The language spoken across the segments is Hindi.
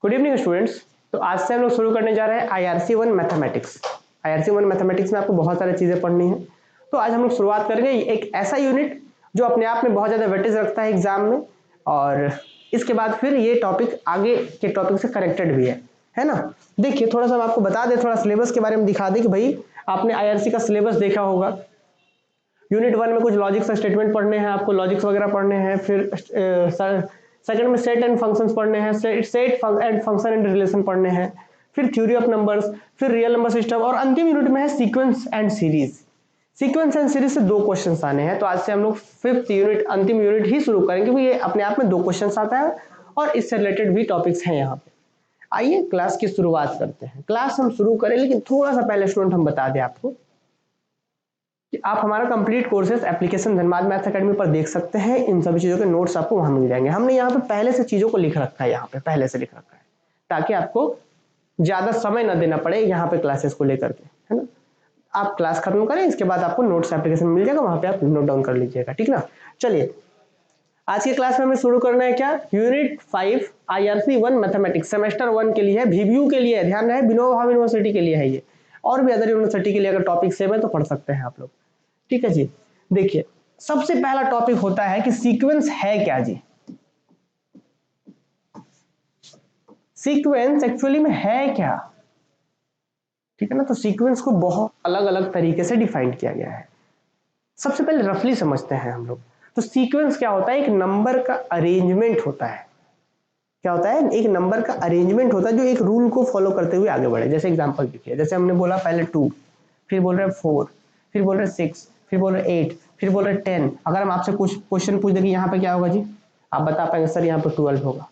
Good evening students. तो आज से हम लोग शुरू करने जा रहे हैं IRC1 मैथमेटिक्स। IRC1 मैथमेटिक्स में आपको बहुत सारी चीज़ें पढ़नी है। तो आज हम लोग शुरुआत करेंगे एक ऐसा यूनिट जो अपने आप में बहुत ज़्यादा वेटेज रखता है एग्जाम में, और इसके बाद फिर ये टॉपिक आगे के टॉपिक से कनेक्टेड भी है ना। देखिए थोड़ा सा हम आपको बता दें, थोड़ा सिलेबस के बारे में दिखा दें कि भाई आपने IRC का सिलेबस देखा होगा। यूनिट 1 में कुछ लॉजिक्स स्टेटमेंट पढ़ने हैं, आपको लॉजिक्स वगैरह पढ़ने हैं। फिर सेकंड में सेट एंड फंक्शंस पढ़ने हैं, set and function and relation पढ़ने हैं। फिर थ्योरी ऑफ नंबर्स, फिर रियल नंबर सिस्टम, और अंतिम यूनिट में है sequence and series. Sequence and series से 2 क्वेश्चंस आने हैं। तो आज से हम लोग 5th यूनिट, अंतिम यूनिट ही शुरू करेंगे क्योंकि ये अपने आप में 2 क्वेश्चंस आता है और इससे रिलेटेड भी टॉपिक्स हैं यहाँ पे। आइए क्लास की शुरुआत करते हैं। क्लास हम शुरू करें, लेकिन थोड़ा सा पहले स्टूडेंट हम बता दें आपको कि आप हमारा complete courses application Dhanbad maths academy पर देख सकते हैं। इन सभी चीज़ों के नोट्स आपको वहां मिल जाएंगे। हमने यहाँ पे पहले से चीज़ों को लिख रखा है, यहाँ पे पहले से लिख रखा है ताकि आपको ज़्यादा समय ना देना पड़े यहाँ पे क्लासेस को लेकर के, है ना। आप क्लास खत्म करें, इसके बाद आपको नोट्स एप्लीकेशन मिल जाएगा, वहाँ पे आप नोट डाउन कर लीजिएगा, ठीक ना। चलिए आज की क्लास में हमें शुरू करना है क्या, यूनिट 5 IRC1 मैथमेटिक्स सेमेस्टर 1 के लिए है, VBU के लिए है। ध्यान रहे विनोबा भावे यूनिवर्सिटी के लिए है ये, और भी अदर यूनिवर्सिटी के लिए अगर टॉपिक सेम है तो पढ़ सकते हैं आप लोग, ठीक है जी। देखिए सबसे पहला टॉपिक होता है कि सीक्वेंस है क्या जी। सीक्वेंस एक्चुअली में है क्या, ठीक है ना। तो सीक्वेंस को बहुत अलग अलग तरीके से डिफाइन किया गया है। सबसे पहले रफली समझते हैं हम लोग। तो सीक्वेंस क्या होता है, एक नंबर का अरेंजमेंट होता है। क्या होता है, एक नंबर का अरेंजमेंट होता है जो एक रूल को फॉलो करते हुए आगे बढ़े। जैसे एग्जांपल देखिए, जैसे हमने बोला पहले 2, फिर बोल रहे 4, फिर बोल रहे 6, फिर बोल रहे 8, फिर बोल रहे 10। अगर हम आपसे कुछ क्वेश्चन पूछ दें कि यहाँ पे क्या होगा जी, आप बता पाएंगे सर यहाँ पे 12 होगा,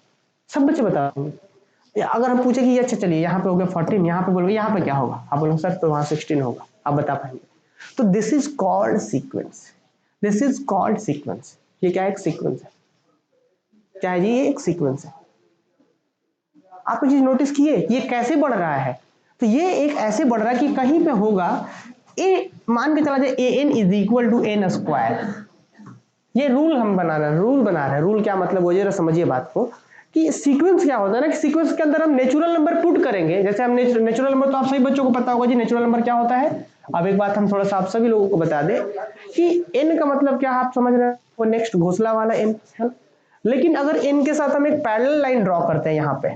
सब बच्चे बता पाएंगे। अगर हम पूछे कि अच्छा चलिए यहाँ पे हो गया 14, यहाँ पे बोलोगे यहाँ पे क्या होगा, आप बोलोगे सर तो वहाँ 16 होगा, आप बता पाएंगे। तो this is called sequence, this is called sequence. ये क्या है, एक सीक्वेंस है। क्या है जी, ये एक सीक्वेंस है। आपने चीज नोटिस की है, ये कैसे बढ़ रहा है। तो ये एक ऐसे बढ़ रहा है कि कहीं पे होगा ए, मान के चला जाए an is equal to n square. ये रूल हम बना रहे हैं, रूल बना रहे हैं। रूल क्या मतलब, वो जरा समझिए बात को कि सीक्वेंस क्या होता है ना, कि सीक्वेंस के अंदर हम नेचुरल नंबर पुट करेंगे। जैसे हम नेचुरल नंबर, तो आप सभी बच्चों को पता होगा जी नेचुरल नंबर क्या होता है। अब एक बात हम थोड़ा सा आप सभी लोगों को बता दें कि n का मतलब क्या आप समझ रहे हैं, वो नेक्स्ट घोंसला वाला n है। लेकिन अगर n के साथ हम एक पैरेलल लाइन ड्रॉ करते हैं यहाँ पे,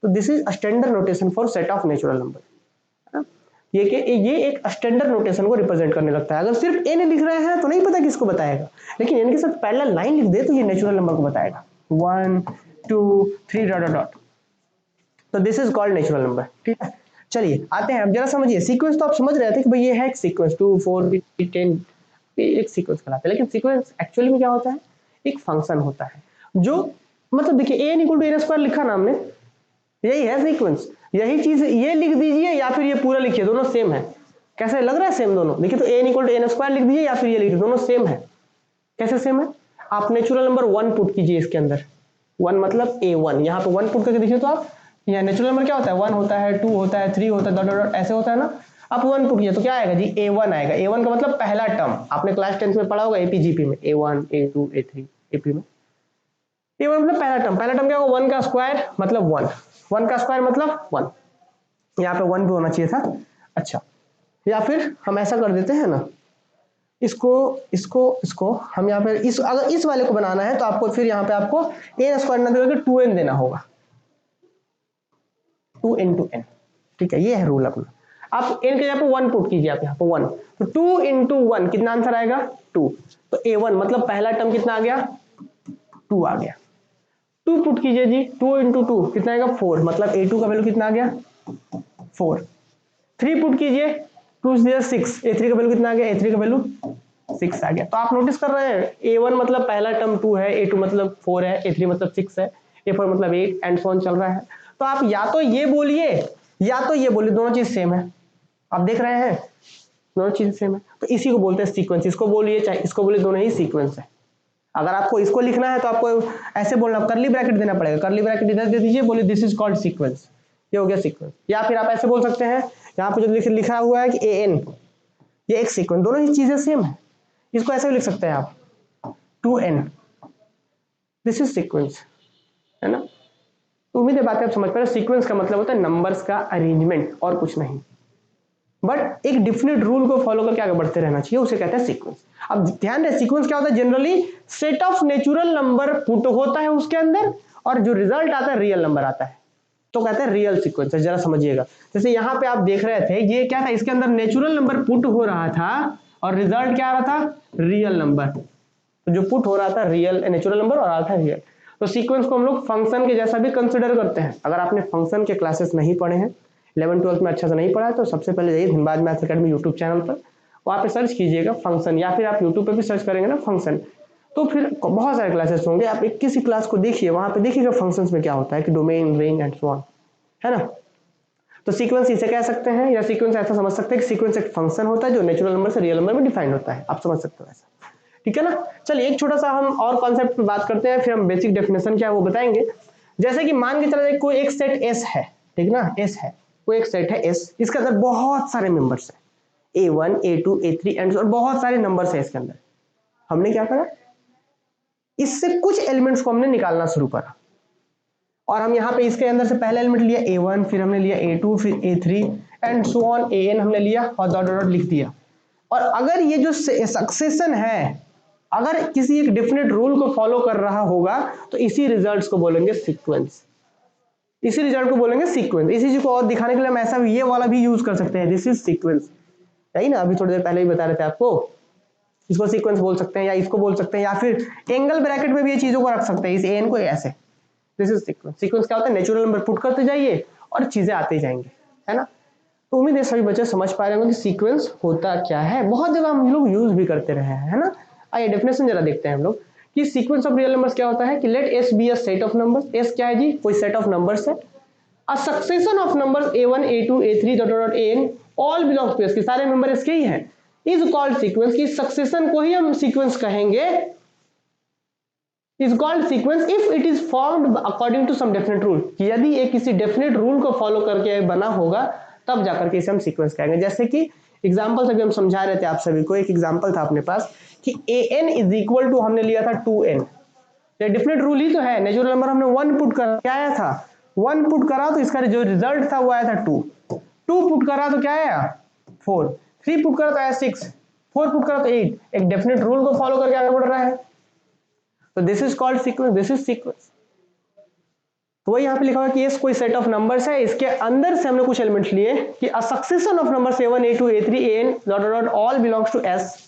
तो this is standard notation for set of natural number. ये एक स्टैंडर्ड नोटेशन को रिप्रेजेंट करने लगता है। अगर सिर्फ n लिख रहे हैं तो नहीं पता किसको बताएगा, लेकिन n के साथ पैरेलल लाइन लिख दे तो ये नेचुरल नंबर को बताएगा, 1 2 3 डॉट डॉट। तो this is called natural number, ठीक है। चलिए आते हैं, अब जरा समझिए सीक्वेंस। तो आप समझ रहे थे कि भाई ये है एक सीक्वेंस 2 4 10, एक सीक्वेंस कहलाता है। लेकिन सीक्वेंस एक्चुअली में क्या होता है, एक फंक्शन होता है जो, मतलब देखिए an equal to n square लिखा ना हमने, यही है सीक्वेंस। यही चीज ये लिख दीजिए या फिर ये पूरा लिखिए, दोनों सेम है। कैसे लग रहा है सेम दोनों, देखिए तो n equal to n square लिख दीजिए या फिर ये लिख दीजिए, दोनों सेम है। कैसे सेम है, आप नेचुरल नंबर 1 पुट कीजिए इसके अंदर, 1 मतलब a1, यहाँ पे 1 पुट करके देखिए तो आप, यहाँ नेचुरल नंबर क्या होता है, 1 होता है, 2 होता है, 3 होता है, डॉट डॉट ऐसे होता है ना। आप 1 पुट कीजिए तो क्या आएगा जी, a1 आएगा। a1 का मतलब पहला टर्म, आपने क्लास 10 में पढ़ा होगा एपीजीपी में, a1 a2 a3 एपी में। a1 मतलब पहला टर्म, पहला टर्म क्या होगा, 1 का स्क्वायर मतलब 1, 1 का स्क्वायर मतलब 1, यहाँ पे 1 भी होना चाहिए था। अच्छा, या फिर हम ऐसा कर देते हैं ना, इसको इसको इसको हम यहाँ पे इस, अगर इस वाले को बनाना है तो आपको फिर यहाँ पे आपको a स्क्वायर ना देकर 2n देना होगा, 2 into n, ठीक है। ये है रूल अपना। आप n के यहाँ पे 1 पुट कीजिए, आप यहाँ पे 1, तो 2 into 1 कितना आंसर आएगा 2। तो a1 मतलब पहला टर्म कितना आ गया, 2 आ गया। 2 पुट कीजिए जी, 2 into 2 कितना आएगा 4, मतलब a2 का वैल्यू कितना आ गया 4। 3 पुट कीजिए, 2 6, a3 का वैल्यू कितना आ गया, a3 का वैल्यू 6 आ गया। तो आप नोटिस कर रहे हैं a1 मतलब पहला टर्म 2 है, a2 मतलब 4 है, a3 मतलब 6 है, a4 मतलब 8 एंड सो ऑन चल रहा है। तो आप या तो ये बोलिए या तो ये बोलिए, दोनों चीज सेम है। आप देख रहे हैं दोनों चीज सेम है, तो इसी को बोलते हैं सीक्वेंस। इसको बोलिए चाहे इसको बोलिए, दोनों ही सीक्वेंस है। अगर आपको इसको लिखना है तो आपको ऐसे बोलना, करली ब्रैकेट देना पड़ेगा, करली ब्रैकेट इधर दे दीजिए, बोलिए दिस इज कॉल्ड सीक्वेंस, ये हो गया सीक्वेंस। या फिर आप ऐसे बोल सकते हैं, यहाँ पे जो लिखा हुआ है कि an, ये एक सीक्वेंस, दोनों ही चीजें सेम है। इसको ऐसे भी लिख सकते हैं आप 2n, दिस इज सीक्वेंस, है ना। तो उम्मीद है बातें आप समझ पा रहे हो। सीक्वेंस का मतलब होता है नंबर्स का अरेंजमेंट और कुछ नहीं, बट एक डिफिनिट रूल को फॉलो करके आगे बढ़ते रहना चाहिए, उसे कहते हैं सीक्वेंस। अब ध्यान रहे सीक्वेंस क्या होता है, generally set of natural number put होता है उसके अंदर और जो रिजल्ट आता है रियल नंबर आता है, तो कहते हैं रियल सीक्वेंस। जरा समझिएगा, जैसे यहाँ पे आप देख रहे थे ये क्या था, इसके अंदर नेचुरल नंबर पुट हो रहा था और रिजल्ट क्या आ रहा था, रियल नंबर। तो जो पुट हो रहा था रियल नेचुरल नंबर और आ रहा था रियल। तो सीक्वेंस को हम लोग फंक्शन के जैसा भी कंसिडर करते हैं। अगर आपने फंक्शन के क्लासेस नहीं पढ़े हैं, 11-12 में अच्छा से नहीं पढ़ा है, तो सबसे पहले जाइए Dhanbad maths academy YouTube channel पर, वहाँ पे सर्च कीजिएगा फंक्शन, या फिर आप यूट्यूब पे भी सर्च करेंगे ना फंक्शन, तो फिर बहुत सारे क्लासेस होंगे। आप एक किसी क्लास को देखिए, वहाँ पे देखिएगा फंक्शंस में क्या होता है कि domain, range and so on, है ना। तो सीक्वेंस इसे कह सकते हैं, या सीक्वेंस ऐसा समझ सकते हैं कि सीक्वेंस एक फंक्शन होता है जो नेचुरल नंबर से रियल नंबर में डिफाइंड होता है। आप समझ सकते हो ऐसा, ठीक है ना। चलिए एक छोटा सा हम और कॉन्सेप्ट पे बात करते हैं, फिर हम बेसिक डेफिनेशन क्या है वो बताएंगे। जैसे कि मान के चला जाए कोई एक सेट एस है, ठीक ना, एस है, कोई एक सेट है एस, इसके अंदर बहुत सारे मेंबर्स हैं, A1 A2 A3 एंड और बहुत सारे नंबर्स हैं इसके अंदर। हमने क्या करा, इससे कुछ एलिमेंट्स को हमने निकालना शुरू करा, और हम यहाँ पे इसके अंदर से पहला एलिमेंट लिया A1, फिर हमने लिया A2, फिर A3 and so on AN हमने लिया और डॉट डॉट लिख दिया। और अगर ये जो सक्सेशन है अगर किसी एक डेफिनेट रूल को फॉलो कर रहा होगा तो इसी रिजल्ट्स को बोलेंगे सीक्वेंस, इसी रिजल्ट को बोलेंगे सीक्वेंस। इसी चीज को और दिखाने के लिए हम ऐसा भी ये वाला भी यूज कर सकते हैं, दिस इज सीक्वेंस, यही ना अभी थोड़ी देर पहले ही बता रहे थे आपको। इसको सीक्वेंस बोल सकते हैं या इसको बोल सकते हैं, या फिर एंगल ब्रैकेट में भी ये चीजों को रख सकते हैं, इस एन को ऐसे, दिस इज सीक्वेंस। सीक्वेंस क्या होता है, नेचुरल नंबर पुट करते जाइए और चीजें आते जाएंगे, है ना। तो उम्मीद है सभी बच्चे समझ पा रहे होंगे कि सीक्वेंस होता क्या है, बहुत जगह हम लोग यूज भी करते रहे हैं, है ना। आइए डेफिनेशन जरा देखते हैं हम लोग कि सीक्वेंस ऑफ रियल नंबर्स क्या होता है। कि let S be a set of numbers, S क्या है जी, कोई सेट ऑफ नंबर्स है। A succession of numbers A1 A2 A3 dot dot AN all belongs to S, के सारे नंबर इसके ही हैं, इज कॉल्ड सीक्वेंस। की सक्सेशन को ही हम सीक्वेंस कहेंगे, is called sequence if it is formed according to some definite rule। कि यदि ये किसी डेफिनेट रूल को फॉलो करके बना होगा तब जाकर के इसे हम सीक्वेंस कहेंगे। जैसे कि एग्जांपल अभी हम समझा रहे थे आप सभी को, एक एग्जांपल था अपने पास कि an इज इक्वल टू हमने लिया था 2n, ये डेफिनेट रूल ही तो है, नेचुरल नंबर हमने 1 पुट कर, क्या आया था 1 पुट करा तो इसका जो रिजल्ट था वो आया था 2, 2 पुट करा तो क्या आया 4, 3 पुट करा तो आया 6, 4 पुट करा तो 8। एक डेफिनेट रूल को फॉलो करके आगे बढ़ रहा है, तो this is called sequence, this is sequence. तो वही यहाँ पे लिखा हुआ कि ये कोई सेट ऑफ नंबर्स है, इसके अंदर से हमने कुछ एलिमेंट्स लिए कि a succession of numbers A1 A2 A3 AN dot dot all belongs to S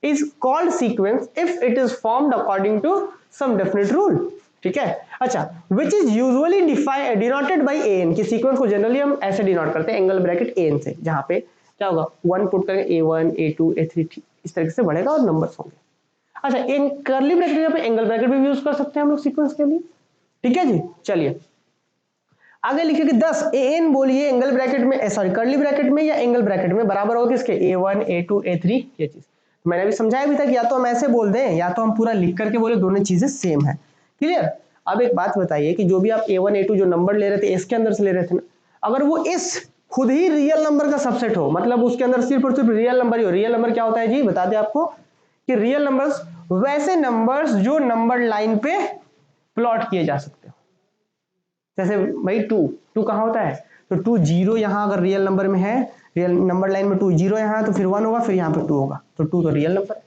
is called sequence if it is formed according to some definite rule, ठीक है। अच्छा, which is usually denoted by AN, की सीक्वेंस को जनरली हम ऐसे डिनोट करते हैं एंगल ब्रैकेट AN से, जहां पे क्या होगा 1 पुट करेंगे A1 A2 A3 इस तरीके से बढ़ेगा और नंबर्स होंगे। अच्छा, इन कर्ली ब्रैकेट पे एंगल ब्रैकेट भी यूज कर सकते हैं हम लोग सीक्वेंस के लिए, ठीक है जी। चलिए आगे लिखिए कि 10 AN बोलिए एंगल ब्रैकेट में, सॉरी कर्ली ब्रैकेट में या एंगल ब्रैकेट में बराबर होगा किसके A1 A2 A3, ये चीज मैंने अभी समझाया भी था कि या तो हम ऐसे बोल दें या तो हम पूरा लिख करके बोले, दोनों चीजें सेम है, क्लियर। अब एक बात बताइए कि जो भी आप A1 A2 जो नंबर ले रहे थे एस के अंदर से ले रहे थे ना, अगर वो एस खुद ही रियल नंबर का सबसेट हो, मतलब उसके अंदर सिर्फ और सिर्फ रियल नंबर ही हो। रियल नंबर क्या होता है जी, बता दें आपको कि रियल नंबर्स वैसे नंबर्स जो नंबर लाइन पे प्लॉट किए जा सकते हो। जैसे भाई 2 कहाँ होता है, तो 2 0 यहाँ अगर रियल नंबर में है, रियल नंबर लाइन में 2 0 यहाँ तो फिर 1 होगा, फिर यहाँ पे 2 होगा, तो 2 तो रियल नंबर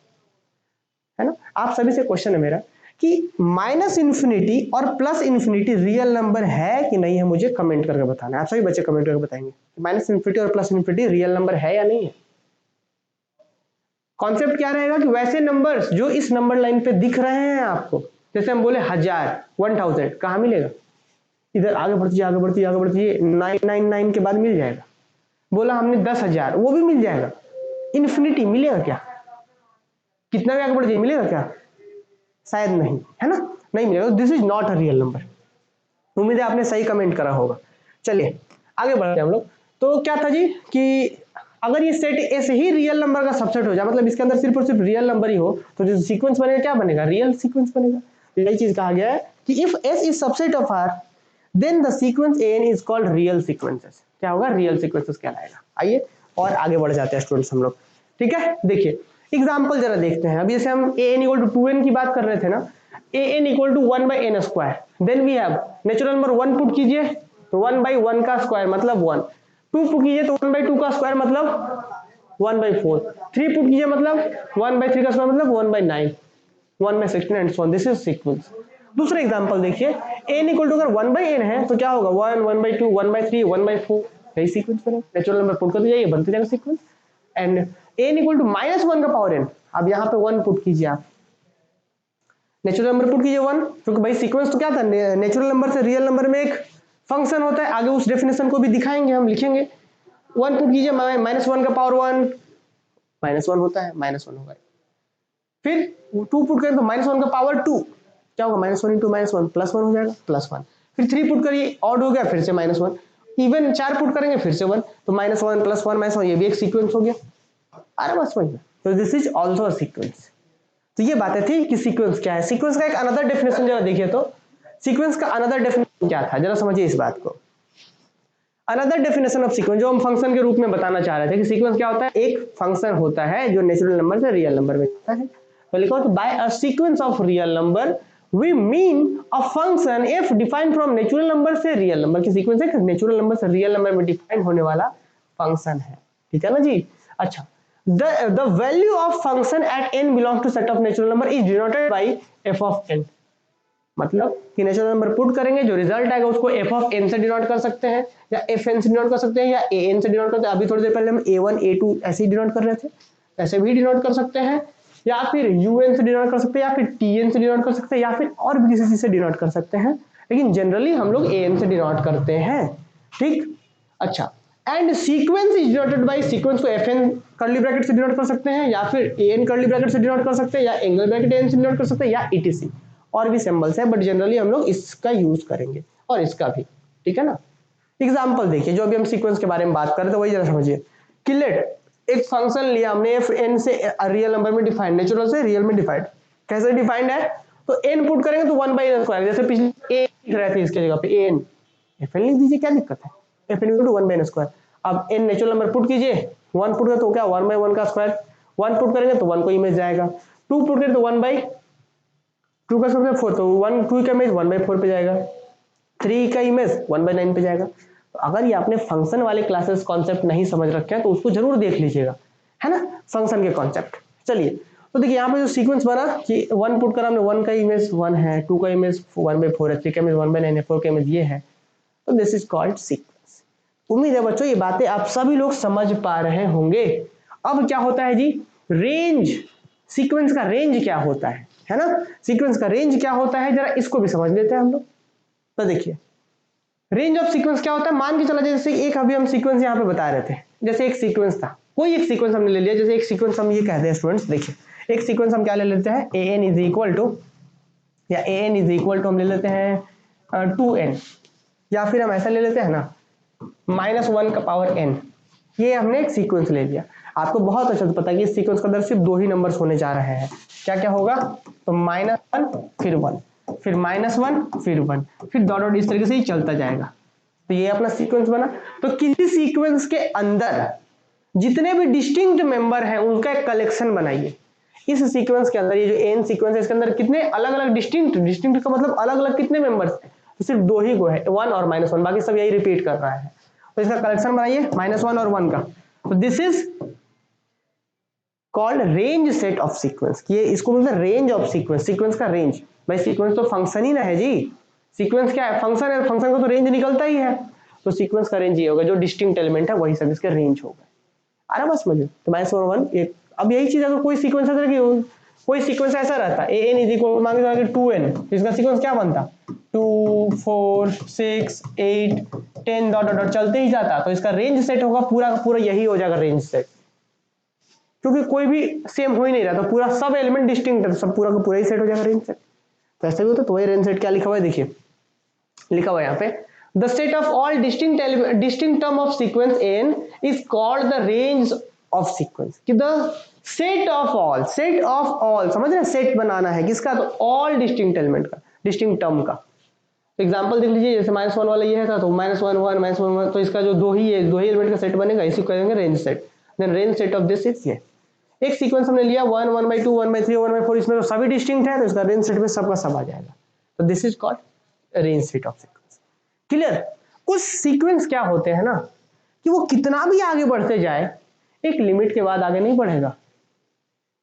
है ना। आप सभी से क्वेश्चन है मेरा कि माइनस इन्फिनिटी और प्लस इन्फिनिटी रियल नंबर है कि नहीं है, मुझे कमेंट करके बताना है। आप सभी बच्चे कमेंट करके बताएंगे माइनस इन्फिनिटी और प्लस इन्फिनिटी रियल नंबर है या नहीं है। कॉन्सेप्ट क्या रहेगा कि वैसे नंबर्स जो इस नंबर लाइन पे दिख रहे हैं आपको, जैसे हम बोले 1000 1000 कहाँ मिलेगा, इधर आगे बढ़ती आगे बढ़ती आगे बढ़ती 999 के बाद मिल जाएगा। बोला हमने 10,000, वो भी मिल जाएगा। इन्फिनिटी मिलेगा क्या, कितना भी आगे बढ़ जाए मिलेगा क्या, शायद नहीं, है ना, नहीं मिलेगा। This is not a real number. उम्मीद है आपने सही कमेंट करा होगा। चलिए आगे बढ़ते हैं हम लोग। तो क्या था जी कि अगर ये सेट ऐसे ही रियल नंबर का सबसेट हो जाए, मतलब इसके अंदर सिर्फ और सिर्फ रियल नंबर ही हो, तो जो सीक्वेंस बनेगा क्या बनेगा, रियल सीक्वेंस बनेगा। यही चीज कहा गया है कि if S is subset of R then the sequence AN is called real sequences. क्या होगा, रियल सीक्वेंसेस कहलाएगा। आइए और आगे बढ़ जाते हैं स्टूडेंट्स हम लोग, ठीक है। देखिए एग्जांपल जरा देखते हैं। अभी जैसे हम AN = 2n की बात कर रहे थे ना, a n equal to 1/n²। Then we have natural number 1 put कीजिए तो 1/1 का स्क्वायर मतलब 1, 2 पुट कीजिए तो 1/2 का स्क्वायर मतलब 1/4, 3 पुट कीजिए मतलब 1/3 का स्क्वायर मतलब 1/9, 1/16 and so on. This is sequence. दूसरा एग्जांपल देखिए, n इक्वल टू अगर 1/n है तो क्या होगा 1, 1/2, 1/3, 1/4, यही सीक्वेंस पर नेचुरल नंबर पुट कर दीजिए, बनते जाएगा sequence. And n equal to -1 का पावर n, अब यहाँ पे 1 पुट कीजिए आप, नेचुरल नंबर पुट कीजिए 1, क्योंकि भाई सीक्वेंस तो क्या था, नेचुरल नंबर से रियल नंबर में एक फंक्शन होता है, आगे उस डेफिनेशन को भी दिखाएंगे, हम लिखेंगे। 1 पुट कीजिए, -1 का पावर 1, -1 होता है, -1 होगा। फिर 2 पुट करें तो -1 का पावर 2, क्या होगा -1 इंटू -1 +1 हो जाएगा, +1। फिर 3 पुट करिए, ऑड हो गया, फिर से -1। इवन 4 पुट करेंगे फिर से 1, तो -1 +1 -1, ये भी एक सीक्वेंस हो गया। अरे बस वही, तो this is also a sequence. तो ये बातें थी कि सीक्वेंस क्या है। सीक्वेंस का एक अनदर डेफिनेशन जरा देखिए, तो सीक्वेंस का अनदर डेफिनेशन क्या था, जरा समझिए इस बात को। अनदर डेफिनेशन ऑफ सीक्वेंस जो हम फंक्शन के रूप में बताना चाह रहे थे कि सीक्वेंस क्या होता है, एक फंक्शन होता है जो नेचुरल नंबर से रियल नंबर में होता है। तो लिखो तो by a sequence of real number we mean a function if defined from natural number से रियल नंबर की सीक्वेंस है, नेचुरल नंबर से रियल नंबर में डिफाइंड होने वाला फंक्शन है, ठीक है ना जी। अच्छा, the value of function at n belongs to set of natural number is denoted by f of n। मतलब कि नेचुरल नंबर पुट करेंगे, जो रिजल्ट आएगा उसको f of n से डिनोट कर सकते हैं, या fn से डिनोट कर सकते हैं, या an से डिनोट कर सकते हैं। अभी थोड़ी देर पहले हम a1 a2 ऐसे ही डिनोट कर रहे थे, ऐसे भी डिनोट कर सकते हैं, या फिर un से डिनोट कर सकते हैं, या फिर tn से डिनोट कर सकते हैं, या फिर और भी किसी चीज से डिनोट कर सकते हैं, लेकिन जनरली हम लोग an से डिनोट करते हैं, ठीक। अच्छा, and sequence is denoted by, sequence को fn कर्ली ब्रैकेट से डिनोट कर सकते हैं, या फिर an कर्ली ब्रैकेट से डिनोट कर सकते हैं, या एंगल ब्रैकेट an से डिनोट कर सकते हैं, या etc और भी सिंबल्स है, बट जनरली हम लोग इसका यूज करेंगे और इसका भी, ठीक है ना। एग्जांपल देखिए, जो अभी हम सीक्वेंस के बारे में बात कर रहे थे वही जरा समझिए। कि लेट एक फंक्शन लिया हमने fn से रियल नंबर में डिफाइंड, नेचुरल से रियल में डिफाइंड, कैसे डिफाइंड है, तो n पुट करेंगे तो 1/n², जैसे पिछले a लिख रहे थे, इसके जगह पे an fn लिख दीजिए, क्या दिक्कत है, fn इक्वल टू 1/n²। अब n नेचुरल नंबर पुट कीजिए, 1 पुट करें तो क्या 1/1 का स्क्वायर, 1 पुट करेंगे तो 1 को इमेज जाएगा, 2 पुट करें तो 1/2 का स्क्वायर 4, तो 1 2 का इमेज 1/4 पे जाएगा, 3 का इमेज 1/9 पे जाएगा। तो अगर ये आपने फंक्शन वाले क्लासेस कॉन्सेप्ट नहीं समझ रखे हैं तो उसको जरूर देख लीजिएगा, है ना, फंक्शन के कॉन्सेप्ट। चलिए, तो देखिए यहाँ पे जो सीक्वेंस बना कि 1 पुट करा हमने, 1 का इमेज 1 है, 2 का इमेज 1/4 है, 3 का इमेज 1/9 है, 4 का इमेज ये है, तो दिस इज कॉल्ड सीक्वेंस। उम्मीद है बच्चों ये बातें आप सभी लोग समझ पा रहे होंगे। अब क्या होता है जी, रेंज, सीक्वेंस का रेंज क्या होता है ना, सीक्वेंस का रेंज क्या होता है, जरा इसको भी समझ लेते हैं हम लोग। तो देखिए रेंज ऑफ सीक्वेंस क्या होता है, मान के चला जैसे एक अभी हम सीक्वेंस यहाँ पे बता रहे थे, जैसे एक सीक्वेंस था, कोई एक सीक्वेंस हमने ले लिया, जैसे एक सीक्वेंस हम ये कहते हैं स्टूडेंट्स, देखिए एक सीक्वेंस हम क्या ले लेते हैं, an इज इक्वल टू, या an इज इक्वल टू हम ले लेते हैं 2n, या फिर हम ऐसा ले लेते हैं ना -1 का पावर n। ये हमने एक सीक्वेंस ले लिया। आपको बहुत अच्छे से पता है कि इस सीक्वेंस के अंदर सिर्फ 2 ही नंबर्स होने जा रहे हैं, क्या क्या होगा, तो -1 फिर 1 फिर -1 फिर 1, फिर डॉट डॉट इस तरीके से ही चलता जाएगा। तो ये अपना सीक्वेंस बना। तो किसी सीक्वेंस के अंदर जितने भी डिस्टिंक्ट मेंबर हैं उनका एक कलेक्शन बनाइए। इस सीक्वेंस के अंदर ये जो n सीक्वेंस है इसके अंदर कितने अलग अलग डिस्टिंक्ट का मतलब अलग अलग कितने मेंबर्स हैं, तो सिर्फ 2 ही को है, 1 और -1, बाकी सब यही रिपीट कर रहा है। तो इसका कलेक्शन बनाइए -1 और 1 का, तो this is called range set of sequence. ये इसको बोलते हैं रेंज ऑफ सीक्वेंस, सीक्वेंस का रेंज। भाई सीक्वेंस तो फंक्शन ही ना है जी, सीक्वेंस क्या है, फंक्शन है, फंक्शन का तो रेंज निकलता ही है, तो सीक्वेंस का रेंज ये होगा, जो डिस्टिंक्ट एलिमेंट है वही सब इसके रेंज होगा। आ रहा बस मुझे, तो -1 1। अब यही चीज अगर कोई सीक्वेंस ऐसा कि कोई सीक्वेंस ऐसा रहता an इज इक्वल मान के 2n, इसका सीक्वेंस क्या बनता 2 4 6 8 10 डॉट डॉट चलते ही जाता, तो इसका रेंज सेट होगा पूरा का पूरा यही हो जाएगा रेंज सेट, क्योंकि कोई भी सेम हो ही नहीं रहा, तो पूरा सब एलिमेंट डिस्टिंक्ट है, सब पूरा का पूरा ही सेट हो जाएगा रेंज सेट। तो ऐसे भी होता है, तो वही रेंज सेट क्या लिखा हुआ है, देखिए लिखा हुआ है यहाँ पे, the set of all distinct term of sequence an is called the range of sequence. कि द सेट ऑफ ऑल समझ रहे हैं, सेट बनाना है किसका, तो ऑल डिस्टिंक्ट एलिमेंट का, डिस्टिंक्ट टर्म का। एग्जांपल देख लीजिए, जैसे -1 वाला ये है था, तो -1 1 -1 1, तो इसका जो दो ही एलिमेंट का सेट बनेगा, इसी को कहेंगे range set. Then range set of this is ये। एक सीक्वेंस हमने लिया 1, 1/2, 1/3, 1/4, इसमें तो सभी डिस्टिंक्ट है, तो इसका रेंज सेट में सबका सब आ जाएगा। तो this is called range set of sequence. Clear? कुछ सीक्वेंस क्या होते हैं ना कि वो कितना भी आगे बढ़ते जाए एक लिमिट के बाद आगे नहीं बढ़ेगा।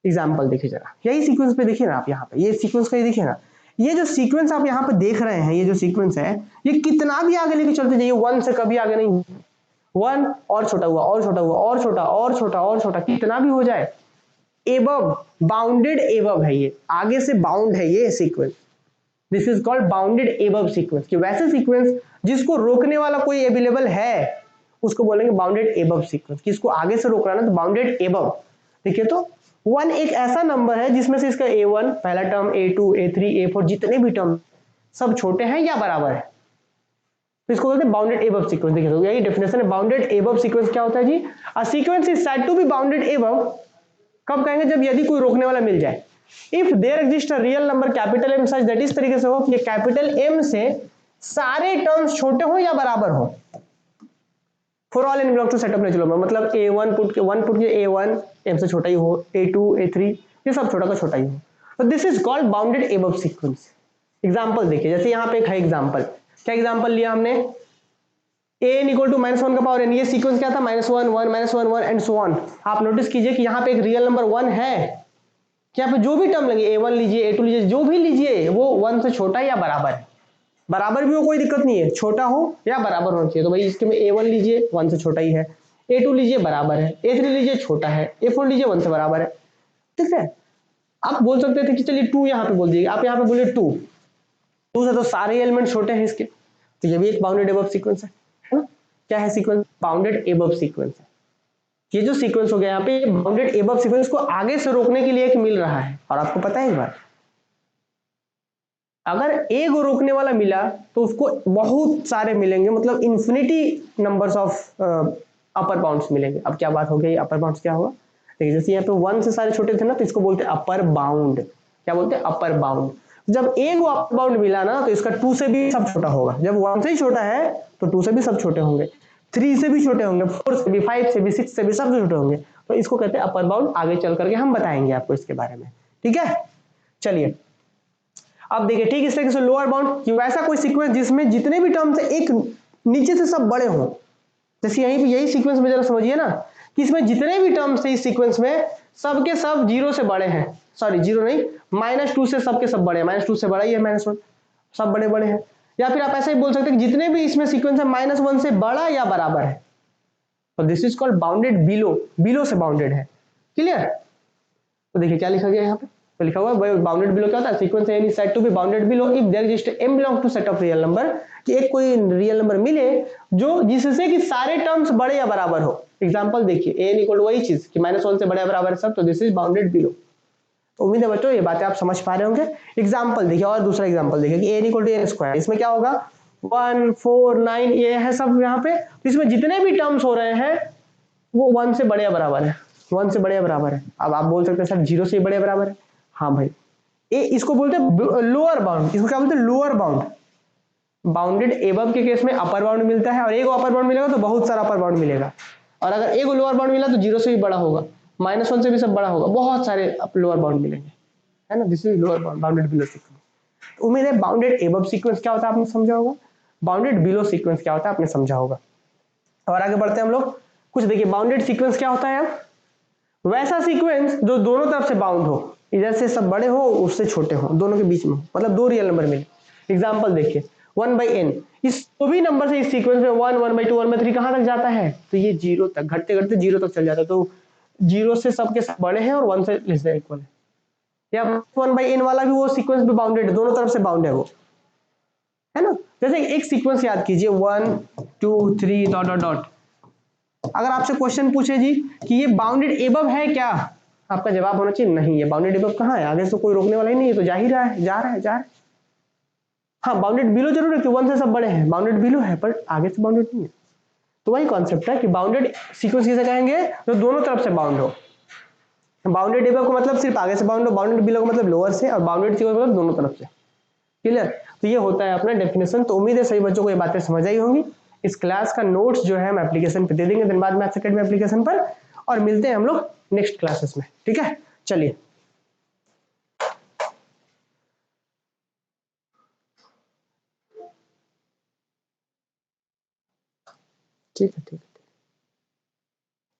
एग्जाम्पल देखिए जरा, यही सीक्वेंस पे देखिए ना आप, यहाँ पे ये सीक्वेंस का ही देखिए ना, ये जो सीक्वेंस आप यहाँ पे देख रहे हैं, ये जो सीक्वेंस है ये कितना भी आगे लेके चलते जाइए 1 से कभी आगे नहीं, 1 और छोटा हुआ और छोटा हुआ और छोटा और छोटा और छोटा, कितना भी हो जाए एबव, बाउंडेड एबव है, ये आगे से बाउंड है ये sequence. This is called bounded above sequence, कि वैसे सीक्वेंस जिसको रोकने वाला कोई अवेलेबल है उसको बोलेंगे बाउंडेड एबव सीक्वेंस, कि इसको आगे से रोक रहा है ना तो बाउंडेड एबव। देखिए तो 1 एक ऐसा नंबर है जिसमें से इसका a1 पहला टर्म, a2, a3, a4 जितने भी टर्म सब छोटे हैं या बराबर है, तो इसको बोलते हैं बाउंडेड एबव सीक्वेंस। देखिए तो यही डेफिनेशन है बाउंडेड एबव सीक्वेंस। क्या होता है जी? A sequence is said to be bounded above, कब कहेंगे? जब यदि कोई रोकने वाला मिल जाए। If there exist a real number capital M such that इस तरीके से हो कि कैपिटल M से सारे टर्म्स छोटे हो या बराबर हो। For all n belong to set of natural number, मतलब a1 पुट के 1 पुट के a1 M से छोटा ही हो, a2, a3 ये सब छोटा का छोटा ही हो, तो this is called bounded above sequence. Example देखिए, जैसे यहाँ पे एक है एग्जांपल, क्या एग्जांपल लिया हमने? a n इक्वल टू -1 का पावर n, ये सीक्वेंस क्या था? -1 1 -1 1 एंड सो ऑन। आप नोटिस कीजिए कि यहाँ पे एक रियल नंबर 1 है, कि यहाँ पे जो भी टर्म लगे a1 लीजिए, a2 लीजिए, जो भी लीजिए वो 1 से छोटा या बराबर है। बराबर भी हो कोई दिक्कत नहीं है, छोटा हो या बराबर होना चाहिए। तो भाई इसके में a1 लीजिए 1 से छोटा ही है, a2 लीजिए बराबर है, a3 लीजिए छोटा है, a4 लीजिए 1 से बराबर है। ठीक है, आप बोल सकते थे कि चलिए 2 यहाँ पे बोल दीजिए, आप यहाँ पे बोले 2 से तो सारे एलिमेंट छोटे हैं इसके, तो ये भी एक बाउंडेड एबव सीक्वेंस है ना? क्या है सीक्वेंस? बाउंडेड एबव सीक्वेंस है। ये जो सीक्वेंस हो गया यहाँ पे बाउंडेड एबव सीक्वेंस को आगे से रोकने के लिए एक मिल रहा है। और आपको पता है एक बार, अगर ए को रोकने वाला मिला तो उसको बहुत सारे मिलेंगे, मतलब infinity numbers of upper bounds मिलेंगे। अब क्या बात हो गई, अपर बाउंड्स क्या होगा? देखिए जैसे यहाँ पे 1 से सारे छोटे थे ना, तो इसको बोलते हैं अपर बाउंड। क्या बोलते हैं? Upper bound. जब ए को अपर बाउंड मिला ना तो इसका 2 से भी सब छोटा होगा। जब 1 से ही छोटा है तो 2 से भी सब छोटे होंगे, 3 से भी छोटे होंगे, 4 से भी, 5 से भी, 6 से भी सब छोटे होंगे। तो इसको कहते हैं अपर बाउंड। आगे चल करके हम बताएंगे आपको इसके बारे में। ठीक है, चलिए अब देखिए ठीक इस तरीके से लोअर बाउंड, कि वैसा कोई सीक्वेंस जिसमें जितने भी टर्म्स है एक नीचे से सब बड़े हों। जैसे यहीं पे यही सीक्वेंस में जरा समझिए ना, कि इसमें जितने भी टर्म्स है इस सीक्वेंस में सबके सब 0 से बड़े हैं, सॉरी 0 नहीं, -2 से सबके सब बड़े हैं, -2 से बड़ा ही है -1, सब बड़े बड़े हैं। या फिर आप ऐसे ही बोल सकते हैं कि जितने भी इसमें सीक्वेंस है -1 से बड़ा या बराबर है, तो this is called bounded below, below से बाउंडेड है। क्लियर? तो देखिए क्या लिखा गया यहाँ पे, तो लिखा हुआ है बाउंडेड बिलो क्या होता है? Sequence an is said to be bounded below if there exist m belong to set of real number, कि एक कोई रियल नंबर मिले जो जिससे कि सारे टर्म्स बड़े या बराबर हो। एग्जांपल देखिए n इक्वल टू वही चीज कि -1 से बड़े या बराबर है सब, तो दिस इज बाउंडेड बिलो। तो उम्मीद है बच्चों ये बातें आप समझ पा रहे होंगे। एग्जांपल देखिए, और दूसरा एग्जांपल देखिए कि n equal to n square, इसमें क्या होगा? 1 4 9 ये है सब यहाँ पे, तो इसमें जितने भी टर्म्स हो रहे हैं वो 1 से बड़े या बराबर है, 1 से बड़े या बराबर है। अब आप बोल सकते हैं सर 0 से बड़े या बराबर है। हाँ भाई, ये इसको बोलते हैं लोअर बाउंड। इसको क्या बोलते हैं? Lower bound. बाउंडेड एबव के केस में अपर बाउंड मिलता है, और एक अपर बाउंड मिलेगा तो बहुत सारा अपर बाउंड मिलेगा, और अगर एक लोअर बाउंड मिला तो 0 से भी बड़ा होगा, -1 से भी सब बड़ा होगा, बहुत सारे लोअर बाउंड मिलेंगे, है ना? This is lower bound, bounded below sequence. उम्मीद है बाउंडेड एबव सीक्वेंस क्या होता है आपने समझा होगा, बाउंडेड बिलो सीक्वेंस क्या होता है आपने समझा होगा। और आगे बढ़ते हैं हम लोग, कुछ देखिए बाउंडेड सीक्वेंस क्या होता है। वैसा सीक्वेंस जो दोनों तरफ से बाउंड हो, इधर से सब बड़े हो उससे छोटे हो, दोनों के बीच में, मतलब दो रियल नंबर मिले। एग्जांपल देखिए 1/n, इस तो भी नंबर से इस सीक्वेंस में 1 1/2 1/3 कहां तक जाता है? तो ये 0 तक, घटते घटते 0 तक चल जाता है। तो 0 से सबके सब बड़े हैं और 1 से लेस देन इक्वल है। या 1/n वाला भी वो सीक्वेंस भी बाउंडेड है, दोनों तरफ से बाउंड है वो, है ना? जैसे एक सीक्वेंस याद कीजिए 1 2 3 डॉट डॉट डॉट। अगर आपसे क्वेश्चन पूछे जी कि ये बाउंडेड एबव है क्या, आपका जवाब होना चाहिए नहीं, ये बाउंडेड एबव कहाँ है, आगे से कोई रोकने वाला ही नहीं है, तो जा ही रहा है, जा रहा है, जा रहा है। हाँ बाउंडेड बिलो जरूर है कि 1 से सब बड़े हैं, बाउंडेड बिलो है, पर आगे से बाउंडेड नहीं है। तो वही कॉन्सेप्ट है कि बाउंडेड सीक्वेंस किसे कहेंगे? जो दोनों तरफ से बाउंड हो। बाउंडेड एबव को मतलब सिर्फ आगे से बाउंड हो, बाउंडेड बिलो को मतलब लोअर से, और बाउंडेड सीक्वेंस मतलब दोनों तरफ से। क्लियर? तो ये होता है अपना डेफिनेशन। तो उम्मीद है सभी बच्चों को ये बातें समझ आई होंगी। इस क्लास का नोट्स जो है हम एप्लीकेशन पे दे देंगे, धन्यवाद मैथ्स एकेडमी एप्लीकेशन पर। और मिलते हैं हम लोग नेक्स्ट क्लासेस में, ठीक है। चलिए, ठीक है, ठीक है।